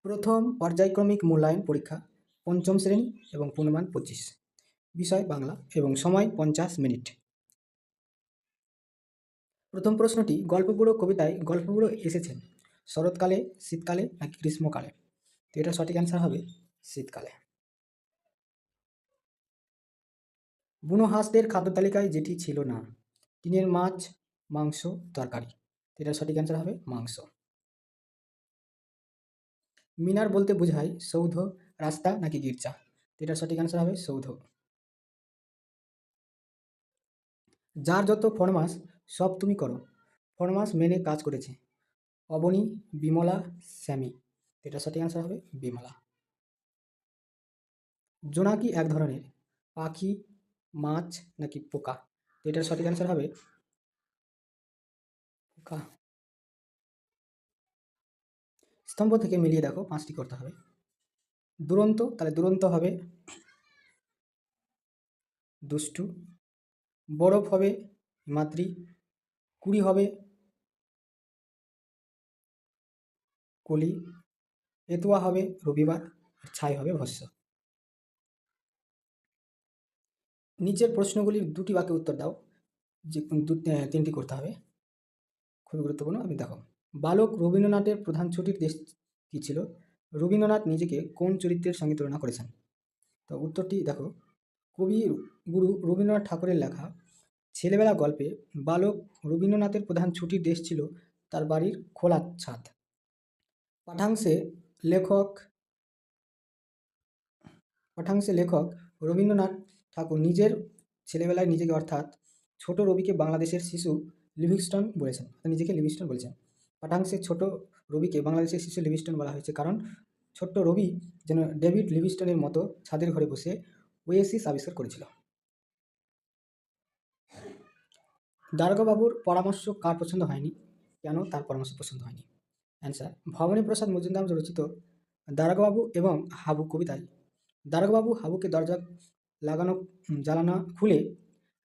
প্রথম পর্যায়ক্রমিক মূল্যায়ন পরীক্ষা পঞ্চম শ্রেণী এবং পূর্ণমান 25। বিষয় বাংলা এবং সময় 50 মিনিট। প্রথম প্রশ্নটি, গল্পগুলো কবিতায় গল্পগুলো এসেছেন শরৎকালে, শীতকালে নাকি গ্রীষ্মকালে? তো এটা সঠিক অ্যান্সার হবে শীতকালে। বুনো হাঁসদের খাদ্য তালিকায় যেটি ছিল না, টিনের মাছ, মাংস, তরকারি। তো এটা সঠিক অ্যান্সার হবে মাংস। মিনার বলতে বোঝায় সৌধ, রাস্তা নাকি গির্জা? তো এটা সঠিক অ্যান্সার হবে সৌধ। যার যত ফরমাস সব তুমি করো, ফরমাস মেনে কাজ করেছে অবনী, বিমলা, স্যামি। এটা সঠিক অ্যান্সার হবে বিমলা। জোনাকি এক ধরনের পাখি, মাছ নাকি পোকা? তো এটার সঠিক অ্যান্সার হবে পোকা। স্তম্ভ থেকে মিলিয়ে দেখো, 5টি করতে হবে। দুরন্ত, তাহলে দুরন্ত হবে দুষ্টু। বরফ হবে মাতৃ। কুড়ি হবে কলি। এতুয়া হবে রবিবার। আর ছাই হবে ভস্য। নিচের প্রশ্নগুলির দুটি বাক্যে উত্তর দাও, যে 3টি করতে হবে, খুবই গুরুত্বপূর্ণ। আপনি দেখো, বালক রবীন্দ্রনাথের প্রধান ছুটির দেশ কী ছিল? রবীন্দ্রনাথ নিজেকে কোন চরিত্রের সঙ্গে তুলনা করেছেন? তো উত্তরটি দেখো, কবি গুরু রবীন্দ্রনাথ ঠাকুরের লেখা ছেলেবেলা গল্পে বালক রবীন্দ্রনাথের প্রধান ছুটির দেশ ছিল তার বাড়ির খোলা ছাদ। পাঠাংশে লেখক রবীন্দ্রনাথ ঠাকুর নিজের ছেলেবেলায় নিজেকে অর্থাৎ ছোট রবিকে বাংলাদেশের শিশু লিভিংস্টন বলেছেন, নিজেকে লিভিংস্টন বলেছেন। পাঠাংশে ছোট রবিকে বাংলাদেশের শিশু লিভিংস্টন বলা হয়েছে কারণ ছোট্ট রবি যেন ডেভিড লিভিংস্টনের মতো ছাদের ঘরে বসে ওয়েসিস আবিষ্কার করেছিল। দারোগাবাবুর পরামর্শ কার পছন্দ হয়নি? কেন তার পরামর্শ পছন্দ হয়নি? অ্যান্সার, ভবানী প্রসাদ মজুমদার রচিত দারোগাবাবু এবং হাবু কবিতায় দারোগাবাবু হাবুকে দরজা জ্বালানা খুলে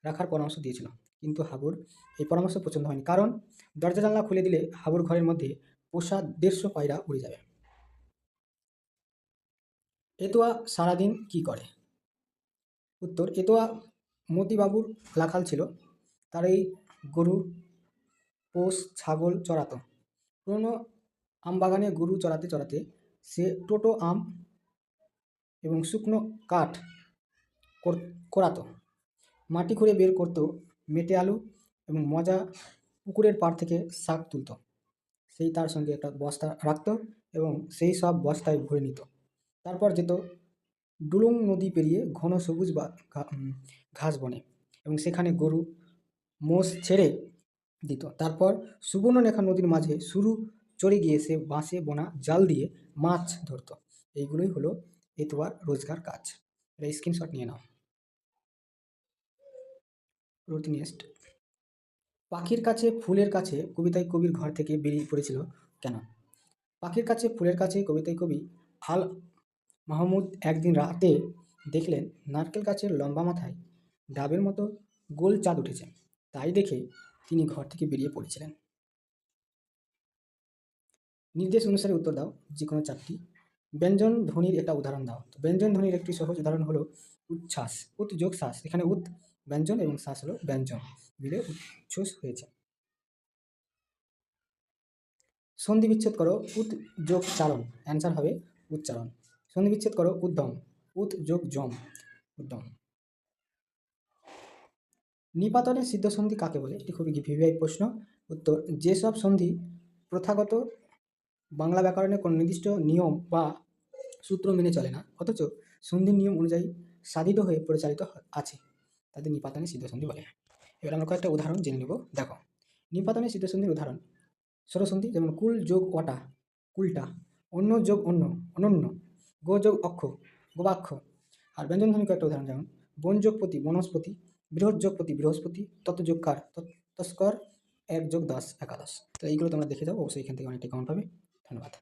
রাখার পরামর্শ দিয়েছিল, কিন্তু হাবুর এই পরামর্শ পছন্দ হয়নি কারণ দরজা জানলা খুলে দিলে হাবুর ঘরের মধ্যে পোষা 150 পায়রা উড়ে যাবে। এতুয়া সারাদিন কি করে? উত্তর, এতুয়া মতিবাবুর রাখাল ছিল। তার এই গরু, পোষ, ছাগল চড়াতো। পুরনো আমবাগানে গরু চড়াতে চড়াতে সে টোটো আম এবং শুকনো কাঠ কোরাতো। মাটি খুঁড়ে বের করতো মেটে আলু এবং মজা পুকুরের পাড় থেকে শাক তুলত। সেই তার সঙ্গে একটা বস্তা রাখত এবং সেই সব বস্তায় ভরে নিত। তারপর যেত ডুলুং নদী পেরিয়ে ঘন সবুজ ঘাস বনে এবং সেখানে গরু মোষ ছেড়ে দিত। তারপর সুবর্ণরেখা নদীর মাঝে শুরু চড়ে গিয়ে সে বাঁশে বোনা জাল দিয়ে মাছ ধরত। এইগুলোই হলো এতুয়ার রোজগার কাজ। এটা স্ক্রিনশট নিয়ে নাও। নেক্সট, পাখির কাছে ফুলের কাছে কবিতায় কবির ঘর থেকে বেরিয়ে পড়েছিল কেন? পাখির কাছে ফুলের কাছে কবিতায় কবি আল মাহমুদ একদিন রাতে দেখলেন নারকেল গাছের লম্বা মাথায় ডাবের মতো গোল চাঁদ উঠেছে, তাই দেখে তিনি ঘর থেকে বেরিয়ে পড়েছিলেন। নির্দেশ অনুসারে উত্তর দাও, যে কোনো 4টি। ব্যঞ্জন ধ্বনির একটা উদাহরণ দাও। তো ব্যঞ্জন ধ্বনির একটি সহজ উদাহরণ হলো উচ্ছ্বাস। উৎ যোগ শ্বাস, এখানে উৎ ব্যঞ্জন এবং শ্বাস হলো ব্যঞ্জন, মিলে উচ্ছ্বাস হয়েছে। সন্ধি বিচ্ছেদ করো, উৎ যোগ চারণ, অ্যান্সার হবে উচ্চারণ। সন্ধি বিচ্ছেদ করো, উদ্যম, উৎ যোগ যম, উদ্যম। নিপাতনের সিদ্ধ সন্ধি কাকে বলে? এটি খুবই ভিভিআই প্রশ্ন। উত্তর, যেসব সন্ধি প্রথাগত বাংলা ব্যাকরণে কোনো নির্দিষ্ট নিয়ম বা সূত্র মেনে চলে না, অথচ সন্ধির নিয়ম অনুযায়ী সাধিত হয়ে পরিচালিত আছে, তাদের নিপাতনের সিদ্ধ সন্ধি বলে। এবার আমরা কয়েকটা উদাহরণ জেনে নেব। দেখো, নিপাতনের সিদ্ধ সন্ধির উদাহরণ: স্বরসন্ধি, যেমন কুল যোগ ওটা, কুলটা। অন্য যোগ অন্য, অনন্য। গো যোগ অক্ষ, গোবাক্ষ। আর ব্যঞ্জন ধ্বনি কয়েকটা উদাহরণ, যেমন বন যোগ পতি, বনস্পতি। বৃহৎ যোগ পতি, বৃহস্পতি। তত যোগ কার, তস্কর। 1 যোগ 10, একাদশ। তো এইগুলো তোমরা দেখে যাও, অবশ্যই এখান থেকে অনেকটা কমন পাবে। ধন্যবাদ।